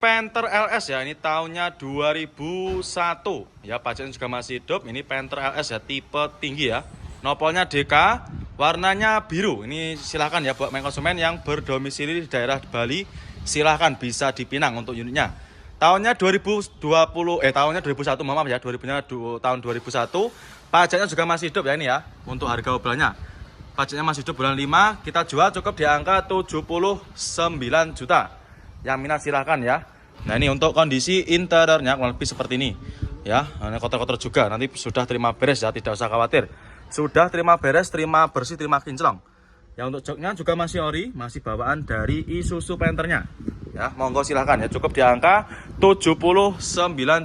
Panther LS ya, ini tahunnya 2001 ya, pajaknya juga masih hidup. Ini Panther LS ya, tipe tinggi ya, nopolnya DK, warnanya biru. Ini silahkan ya buat main konsumen yang berdomisili di daerah Bali, silahkan bisa dipinang untuk unitnya. Tahunnya 2020, tahunnya 2001, maaf ya, tahun 2001. Pajaknya juga masih hidup ya ini ya, untuk harga obrolannya. Pajaknya masih hidup bulan 5, kita jual cukup di angka 79 juta. Yang minat silahkan ya. Nah ini untuk kondisi interiornya kurang lebih seperti ini ya. Ini kotor-kotor juga, nanti sudah terima beres ya, tidak usah khawatir. Sudah terima beres, terima bersih, terima kinclong. Ya untuk joknya juga masih ori, masih bawaan dari Isuzu Panthernya ya. Monggo silahkan ya, cukup di angka 79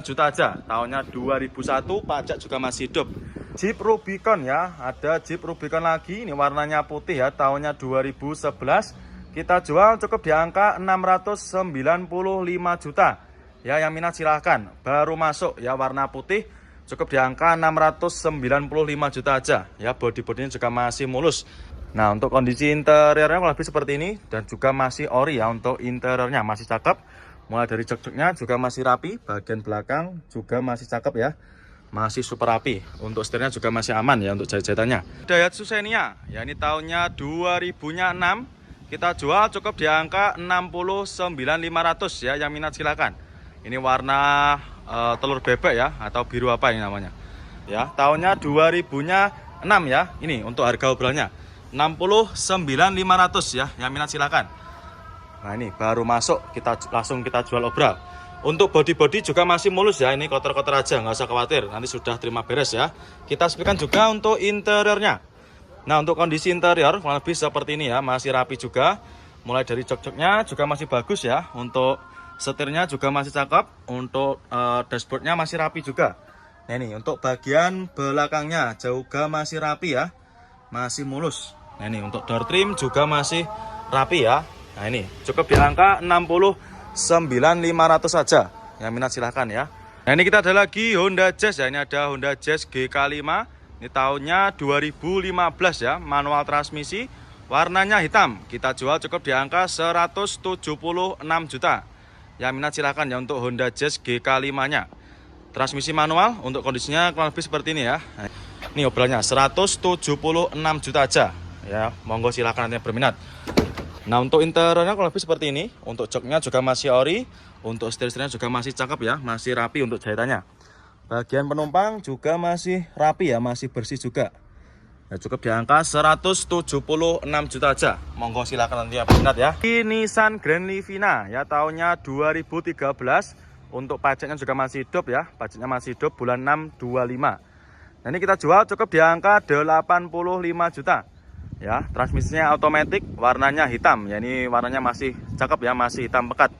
juta aja. Tahunnya 2001, pajak juga masih hidup. Jeep Rubicon ya, ada Jeep Rubicon lagi, ini warnanya putih ya, tahunnya 2011. Kita jual cukup di angka 695 juta. Ya, yang minat silahkan. Baru masuk ya, warna putih, cukup di angka 695 juta aja. Ya, body-bodinya juga masih mulus. Nah, untuk kondisi interiornya lebih seperti ini dan juga masih ori ya. Untuk interiornya masih cakep. Mulai dari jok-joknya juga masih rapi, bagian belakang juga masih cakep ya. Masih super rapi. Untuk setirnya juga masih aman ya untuk jahit-jahitannya. Daihatsu Xenia, ya ini tahunnya 2006. Kita jual cukup di angka 69.500 ya, yang minat silakan. Ini warna telur bebek ya, atau biru apa ini namanya. Ya, tahunnya 2006 ya. Ini untuk harga obrolannya 69.500 ya, yang minat silakan. Nah, ini baru masuk, langsung kita jual obral. Untuk body-body juga masih mulus ya, ini kotor-kotor aja, nggak usah khawatir. Nanti sudah terima beres ya. Kita spikan juga untuk interiornya. Nah, untuk kondisi interior kurang lebih seperti ini ya, masih rapi juga. Mulai dari jok-joknya juga masih bagus ya. Untuk setirnya juga masih cakep. Untuk dashboardnya masih rapi juga. Nah ini untuk bagian belakangnya juga masih rapi ya, masih mulus. Nah ini untuk door trim juga masih rapi ya. Nah ini cukup di angka 69.500 saja. Yang minat silahkan ya. Nah ini kita ada lagi Honda Jazz ya. Ini ada Honda Jazz GK5. Ini tahunnya 2015 ya, manual transmisi, warnanya hitam. Kita jual cukup di angka 176 juta. Yang minat silahkan ya untuk Honda Jazz GK5-nya. Transmisi manual, untuk kondisinya kurang lebih seperti ini ya. Ini obrolannya 176 juta aja. Ya, monggo silahkan nanti berminat. Nah, untuk interiornya kurang lebih seperti ini. Untuk joknya juga masih ori, untuk setir-setirnya juga masih cakep ya, masih rapi untuk jahitannya. Bagian penumpang juga masih rapi ya, masih bersih juga. Ya, cukup di angka 176 juta aja. Monggo silakan nanti berminat ya. Ini Nissan Grand Livina ya, tahunnya 2013. Untuk pajaknya juga masih hidup ya. Pajaknya masih hidup bulan 6 25. Nah, ini kita jual cukup di angka 85 juta. Ya, transmisinya otomatis, warnanya hitam. Ya, ini warnanya masih cakep ya, masih hitam pekat.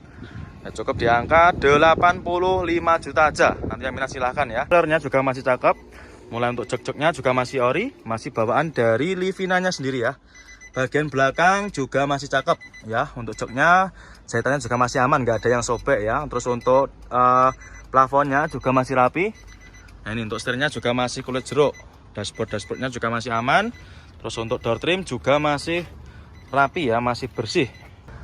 Ya, cukup di angka 85 juta aja. Nanti yang minat silahkan ya. Colornya juga masih cakep. Mulai untuk jok-joknya juga masih ori, masih bawaan dari Livinanya sendiri ya. Bagian belakang juga masih cakep ya. Untuk joknya, jahitannya juga masih aman, nggak ada yang sobek ya. Terus untuk plafonnya juga masih rapi. Nah ini untuk setirnya juga masih kulit jeruk. Dashboardnya juga masih aman. Terus untuk door trim juga masih rapi ya, masih bersih.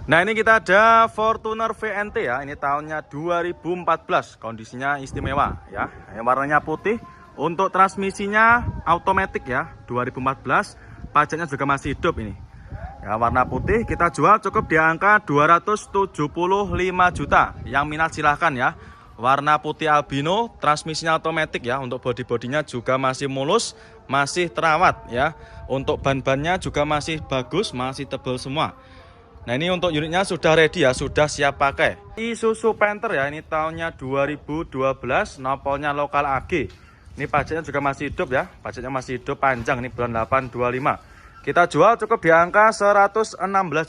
Nah ini kita ada Fortuner VNT ya. Ini tahunnya 2014. Kondisinya istimewa ya. Ini warnanya putih. Untuk transmisinya otomatis ya, 2014. Pajaknya juga masih hidup ini ya, warna putih. Kita jual cukup di angka 275 juta. Yang minat silahkan ya. Warna putih albino, transmisinya otomatis ya. Untuk body-bodinya juga masih mulus, masih terawat ya. Untuk ban-bannya juga masih bagus, masih tebal semua. Nah ini untuk unitnya sudah ready ya, sudah siap pakai. Isuzu Panther ya, ini tahunnya 2012, nopolnya lokal AG. Ini pajaknya juga masih hidup ya, pajaknya masih hidup panjang, ini bulan 8 25. Kita jual cukup di angka 116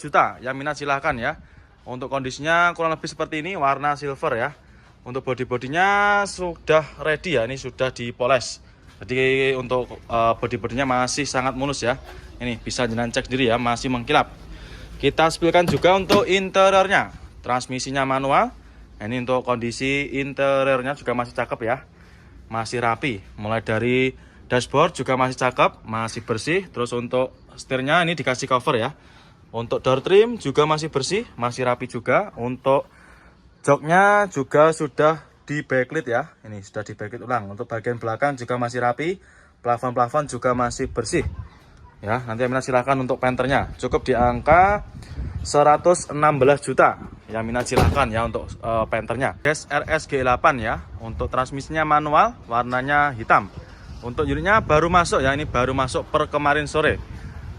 juta. Yang minat silahkan ya. Untuk kondisinya kurang lebih seperti ini, warna silver ya. Untuk body-bodinya sudah ready ya, ini sudah dipoles. Jadi untuk body-bodinya masih sangat mulus ya. Ini bisa jenengan cek sendiri ya, masih mengkilap. Kita spilkan juga untuk interiornya. Transmisinya manual. Ini untuk kondisi interiornya juga masih cakep ya, masih rapi. Mulai dari dashboard juga masih cakep, masih bersih. Terus untuk setirnya ini dikasih cover ya. Untuk door trim juga masih bersih, masih rapi juga. Untuk Joknya juga sudah di backlit ya. Ini sudah di backlit ulang. Untuk bagian belakang juga masih rapi. Plafon-plafon juga masih bersih. Ya, nanti Aminah silahkan untuk penternya. Cukup di angka 116 juta. Ya, Aminah silahkan ya untuk penternya. Dash RS G8 ya. Untuk transmisinya manual, warnanya hitam. Untuk unitnya baru masuk ya, ini baru masuk per kemarin sore.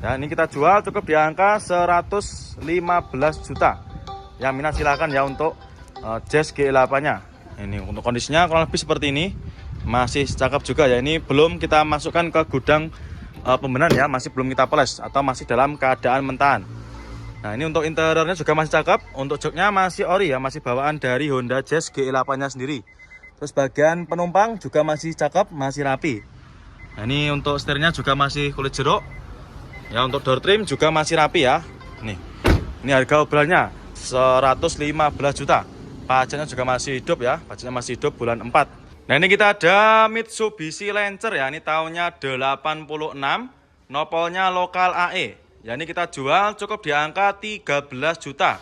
Ya, ini kita jual cukup di angka 115 juta. Ya, Aminah silahkan ya untuk Jazz G8-nya. Ini untuk kondisinya kurang lebih seperti ini. Masih cakep juga ya. Ini belum kita masukkan ke gudang pembenahan ya, masih belum kita poles atau masih dalam keadaan mentahan. Nah, ini untuk interiornya juga masih cakep. Untuk joknya masih ori ya, masih bawaan dari Honda Jazz G8-nya sendiri. Terus bagian penumpang juga masih cakep, masih rapi. Nah, ini untuk setirnya juga masih kulit jeruk. Ya, untuk door trim juga masih rapi ya. Ini harga obrolannya 115 juta. Pajaknya juga masih hidup ya. Pajaknya masih hidup bulan 4. Nah, ini kita ada Mitsubishi Lancer ya. Ini tahunnya 86. Nopolnya lokal AE. Ya, ini kita jual cukup di angka 13 juta.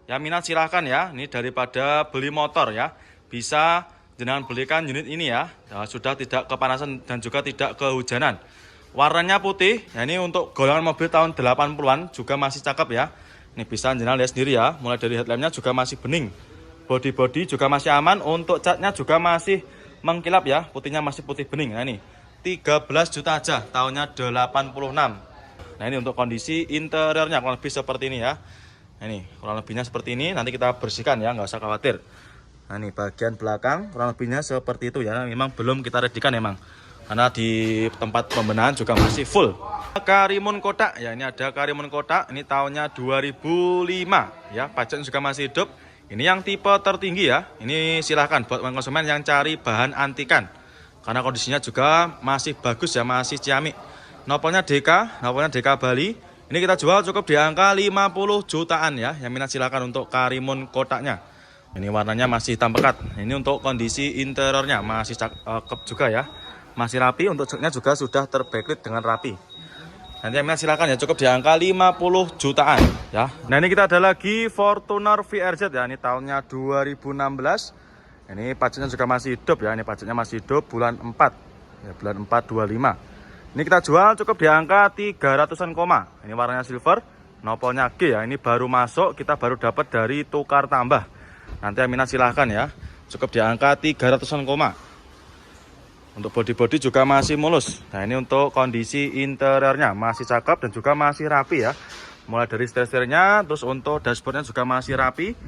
Ya, minat silahkan ya. Ini daripada beli motor ya. Bisa jenengan belikan unit ini ya. Nah, sudah tidak kepanasan dan juga tidak kehujanan. Warnanya putih. Ya, ini untuk golongan mobil tahun 80-an juga masih cakep ya. Ini bisa jenengan lihat sendiri ya. Mulai dari headlampnya juga masih bening. Body juga masih aman. Untuk catnya juga masih mengkilap ya. Putihnya masih putih bening. Nah, ini 13 juta aja. Tahunnya 86. Nah, ini untuk kondisi interiornya kurang lebih seperti ini ya. Nah, ini kurang lebihnya seperti ini. Nanti kita bersihkan ya, nggak usah khawatir. Nah, ini bagian belakang kurang lebihnya seperti itu ya. Memang belum kita redikan memang. Karena di tempat pembenahan juga masih full. Karimun kotak ya, ini ada Karimun kotak. Ini tahunnya 2005 ya. Pajaknya juga masih hidup. Ini yang tipe tertinggi ya. Ini silahkan buat konsumen yang cari bahan antikan. Karena kondisinya juga masih bagus ya, masih ciamik. Nopolnya DK Bali. Ini kita jual cukup di angka 50 jutaan ya. Yang minat silakan untuk Karimun kotaknya. Ini warnanya masih hitam pekat. Ini untuk kondisi interiornya masih cakep juga ya. Masih rapi. Untuk joknya juga sudah terbacklit dengan rapi. Nanti yang minat silakan ya, cukup di angka 50 jutaan ya. Nah, ini kita ada lagi Fortuner VRZ ya. Ini tahunnya 2016. Ini pajaknya juga masih hidup ya. Ini pajaknya masih hidup bulan 4. Ya, bulan 4 25. Ini kita jual cukup di angka 300-an koma. Ini warnanya silver, nopolnya G ya. Ini baru masuk, kita baru dapat dari tukar tambah. Nanti Aminah silahkan ya. Cukup di angka 300-an koma. Untuk body juga masih mulus. Nah, ini untuk kondisi interiornya masih cakep dan juga masih rapi ya. Mulai dari setir-setirnya, terus untuk dashboardnya juga masih rapi.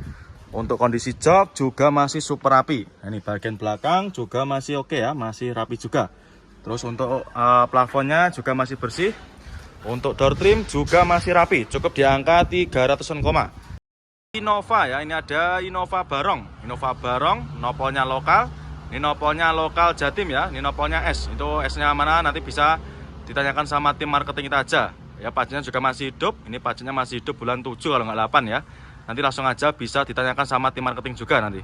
Untuk kondisi jok juga masih super rapi. Nah, ini bagian belakang juga masih oke ya, masih rapi juga. Terus untuk plafonnya juga masih bersih. Untuk door trim juga masih rapi. Cukup di angka 300-an koma. Innova ya, ini ada Innova Barong. Innova Barong, nopolnya lokal. Ini nopolnya lokal Jatim ya. Ini nopolnya S. Itu S-nya mana nanti bisa ditanyakan sama tim marketing kita aja. Ya, pajaknya juga masih hidup. Ini pajaknya masih hidup bulan 7 kalau nggak 8 ya. Nanti langsung aja bisa ditanyakan sama tim marketing juga nanti.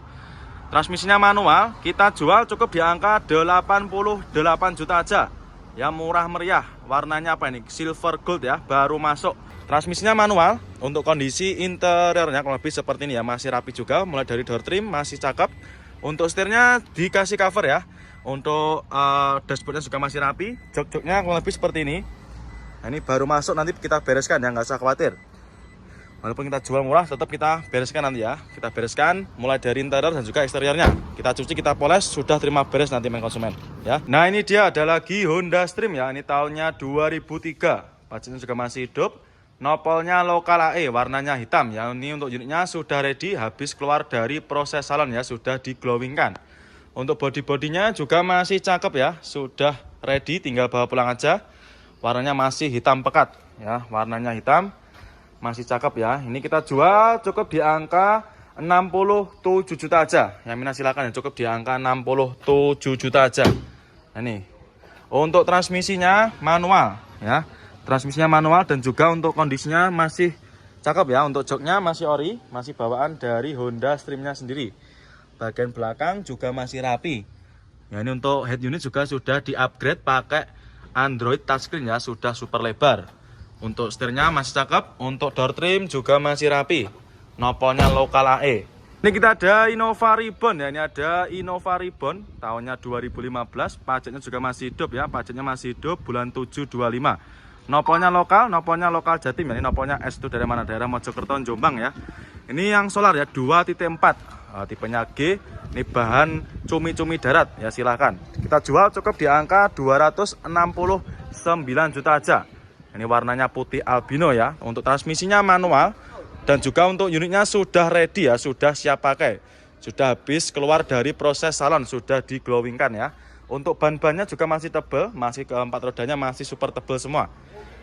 Transmisinya manual, kita jual cukup di angka 88 juta aja. Ya, murah meriah. Warnanya apa ini? Silver gold ya, baru masuk. Transmisinya manual. Untuk kondisi interiornya kurang lebih seperti ini ya, masih rapi juga. Mulai dari door trim masih cakep. Untuk setirnya dikasih cover ya. Untuk dashboardnya juga masih rapi. Jok-joknya kurang lebih seperti ini. Nah, ini baru masuk, nanti kita bereskan ya, nggak usah khawatir. Walaupun kita jual murah, tetap kita bereskan nanti ya. Kita bereskan mulai dari interior dan juga eksteriornya. Kita cuci, kita poles, sudah terima beres nanti main konsumen ya. Nah, ini dia ada lagi Honda Stream ya. Ini tahunnya 2003. Pajaknya juga masih hidup. Nopolnya lokal AE, warnanya hitam ya. Ini untuk unitnya sudah ready, habis keluar dari proses salon ya, sudah diglowingkan. Untuk bodinya juga masih cakep ya, sudah ready, tinggal bawa pulang aja. Warnanya masih hitam pekat ya, warnanya hitam, masih cakep ya. Ini kita jual cukup di angka 67 juta aja. Yang minat silakan ya, cukup di angka 67 juta aja. Nah, ini untuk transmisinya manual ya. Transmisinya manual dan juga untuk kondisinya masih cakep ya. Untuk joknya masih ori, masih bawaan dari Honda Stream-nya sendiri. Bagian belakang juga masih rapi. Ya, ini untuk head unit juga sudah di-upgrade pakai Android touchscreen ya, sudah super lebar. Untuk setirnya masih cakep. Untuk door trim juga masih rapi. Nopolnya lokal AE. Ini kita ada Innova Reborn ya, ini ada Innova Reborn tahunnya 2015, pajaknya juga masih hidup ya, pajaknya masih hidup bulan 7 25. Nopolnya lokal Jatim ya, ini nopolnya S2 dari mana? Daerah Mojokerto, Jombang ya. Ini yang solar ya, 2.4, tipenya G, ini bahan cumi-cumi darat ya, silahkan. Kita jual cukup di angka 269 juta aja. Ini warnanya putih albino ya, untuk transmisinya manual. Dan juga untuk unitnya sudah ready ya, sudah siap pakai. Sudah habis keluar dari proses salon, sudah diglowingkan ya. Untuk ban-bannya juga masih tebal, masih keempat rodanya masih super tebal semua.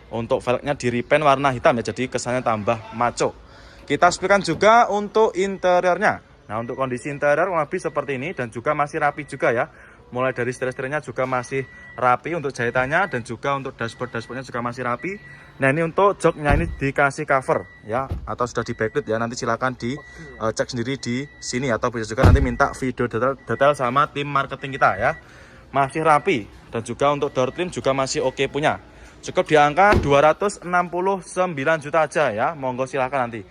Untuk velgnya di repaint warna hitam ya, jadi kesannya tambah maco. Kita spikan juga untuk interiornya. Nah, untuk kondisi interior kurang lebih seperti ini dan juga masih rapi juga ya. Mulai dari setir-setirnya juga masih rapi untuk jahitannya dan juga untuk dashboardnya juga masih rapi. Nah, ini untuk joknya ini dikasih cover ya, atau sudah di backlit ya. Nanti silakan dicek sendiri di sini atau bisa juga nanti minta video detail sama tim marketing kita ya. Masih rapi dan juga untuk door trim juga masih oke punya. Cukup di angka 269 juta aja ya. Monggo silakan nanti.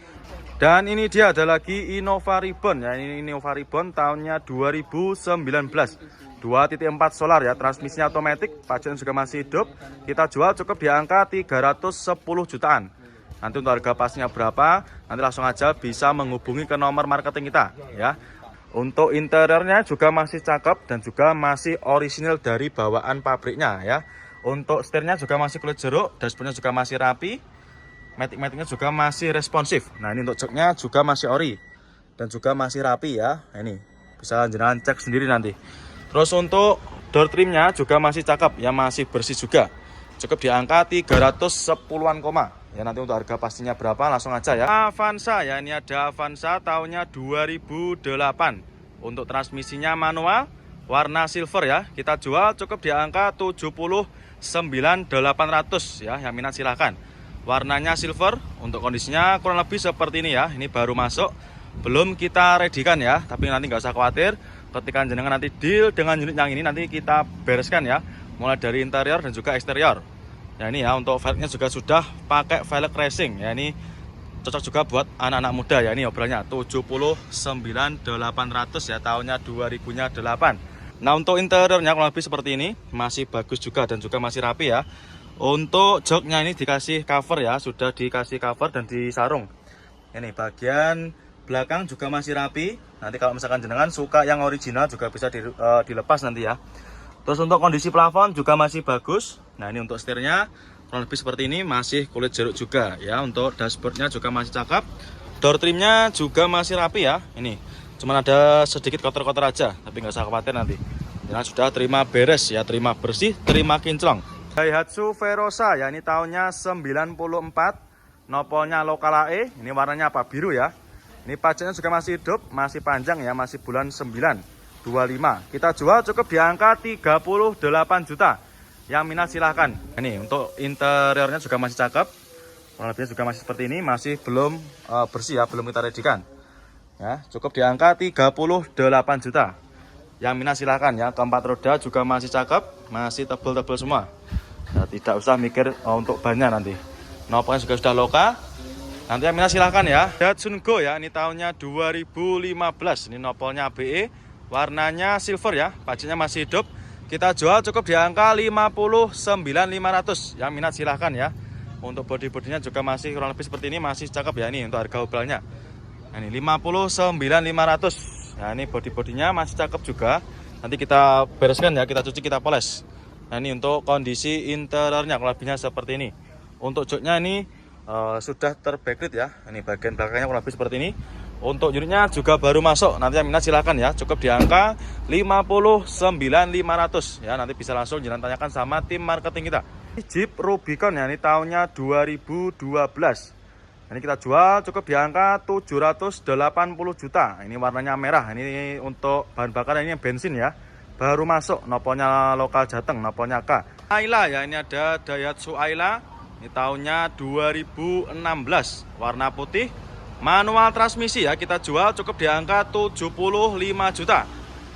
Dan ini dia ada lagi Innova Reborn ya. Ini Innova Reborn tahunnya 2019. 2.4 solar ya, transmisinya otomatis, pajaknya juga masih hidup. Kita jual cukup di angka 310 jutaan. Nanti untuk harga pastinya berapa, nanti langsung aja bisa menghubungi ke nomor marketing kita ya. Untuk interiornya juga masih cakep dan juga masih orisinil dari bawaan pabriknya ya. Untuk setirnya juga masih kulit jeruk, dashboardnya juga masih rapi. Matic-maticnya juga masih responsif. Nah, ini untuk joknya juga masih ori dan juga masih rapi ya. Nah, ini bisa jangan cek sendiri nanti. Terus untuk door trimnya juga masih cakep ya, masih bersih juga. Cukup di angka 310-an koma. Ya, nanti untuk harga pastinya berapa langsung aja ya. Avanza ya, ini ada Avanza tahunnya 2008. Untuk transmisinya manual, warna silver ya. Kita jual cukup di angka 79.800 ya. Yang minat silahkan. Warnanya silver, untuk kondisinya kurang lebih seperti ini ya. Ini baru masuk, belum kita readykan ya. Tapi nanti nggak usah khawatir. Ketika jenengan nanti deal dengan unit yang ini, nanti kita bereskan ya, mulai dari interior dan juga eksterior. Ya, ini ya, untuk velgnya juga sudah pakai velg racing ya, ini cocok juga buat anak-anak muda ya. Ini obrolannya 79.800 ya, tahunnya 2008. Nah, untuk interiornya kurang lebih seperti ini, masih bagus juga dan juga masih rapi ya. Untuk joknya ini dikasih cover ya, sudah dikasih cover dan disarung. Ini bagian belakang juga masih rapi. Nanti kalau misalkan jenengan suka yang original juga bisa dilepas nanti ya. Terus untuk kondisi plafon juga masih bagus. Nah, ini untuk setirnya kurang lebih seperti ini, masih kulit jeruk juga ya. Untuk dashboardnya juga masih cakep. Door trimnya juga masih rapi ya. Ini cuman ada sedikit kotor-kotor aja, tapi nggak usah khawatir nanti. Jangan sudah terima beres ya, terima bersih, terima kinclong. Daihatsu Verosa ya, ini tahunnya 94. Nopolnya lokal AE. Ini warnanya apa? Biru ya. Ini pajaknya juga masih hidup, masih panjang ya, masih bulan 9 25. Kita jual cukup di angka 38 juta. Yang minat silahkan. Ini untuk interiornya juga masih cakep. Kurang lebihnya juga masih seperti ini, masih belum bersih ya, belum kita readykan. Ya, cukup di angka 38 juta. Yang minat silahkan ya. Keempat roda juga masih cakep, masih tebel-tebel semua. Ya, tidak usah mikir untuk bannya nanti. Nopolnya juga sudah lokal. Nanti yang minat silahkan ya. Datsun Go ya, ini tahunnya 2015. Ini nopolnya ABE, warnanya silver ya, pajaknya masih hidup. Kita jual cukup di angka 59.500. Yang minat silahkan ya. Untuk body-bodinya juga masih kurang lebih seperti ini, masih cakep ya. Ini untuk harga obrolannya. Nah, ini 59.500. Nah, ini body-bodinya masih cakep juga. Nanti kita bereskan ya, kita cuci, kita poles. Nah, ini untuk kondisi interiornya kurang lebihnya seperti ini. Untuk joknya ini sudah terbacklit ya. Ini bagian belakangnya kurang lebih seperti ini. Untuk unitnya juga baru masuk. Nanti yang minat silakan ya. Cukup di angka 59.500 ya. Nanti bisa langsung jangan tanyakan sama tim marketing kita. Jeep Rubicon ya, ini tahunnya 2012. Ini kita jual cukup di angka 780 juta. Ini warnanya merah. Ini untuk bahan bakar ini bensin ya. Baru masuk, nopolnya lokal Jateng, nopolnya K. Ayla ya, ini ada Daihatsu Ayla. Ini tahunnya 2016, warna putih, manual transmisi ya. Kita jual cukup di angka 75 juta.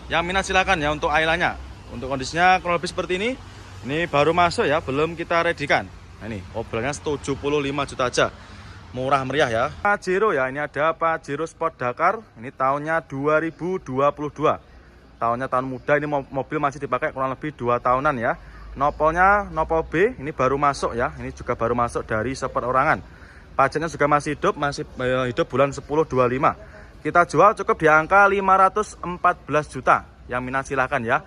Yang minat silakan ya untuk Aylanya. Untuk kondisinya kurang lebih seperti ini. Ini baru masuk ya, belum kita readykan. Nah, ini obrolannya 75 juta aja. murah meriah ya. Pajero ya, ini ada Pajero Sport Dakar. Ini tahunnya 2022. Tahunnya tahun muda, ini mobil masih dipakai kurang lebih 2 tahunan ya. Nopolnya nopol B, ini baru masuk ya. Ini juga baru masuk dari seperorangan. Pajaknya juga masih hidup bulan 10/25. Kita jual cukup di angka 514 juta. Yang minat silahkan ya.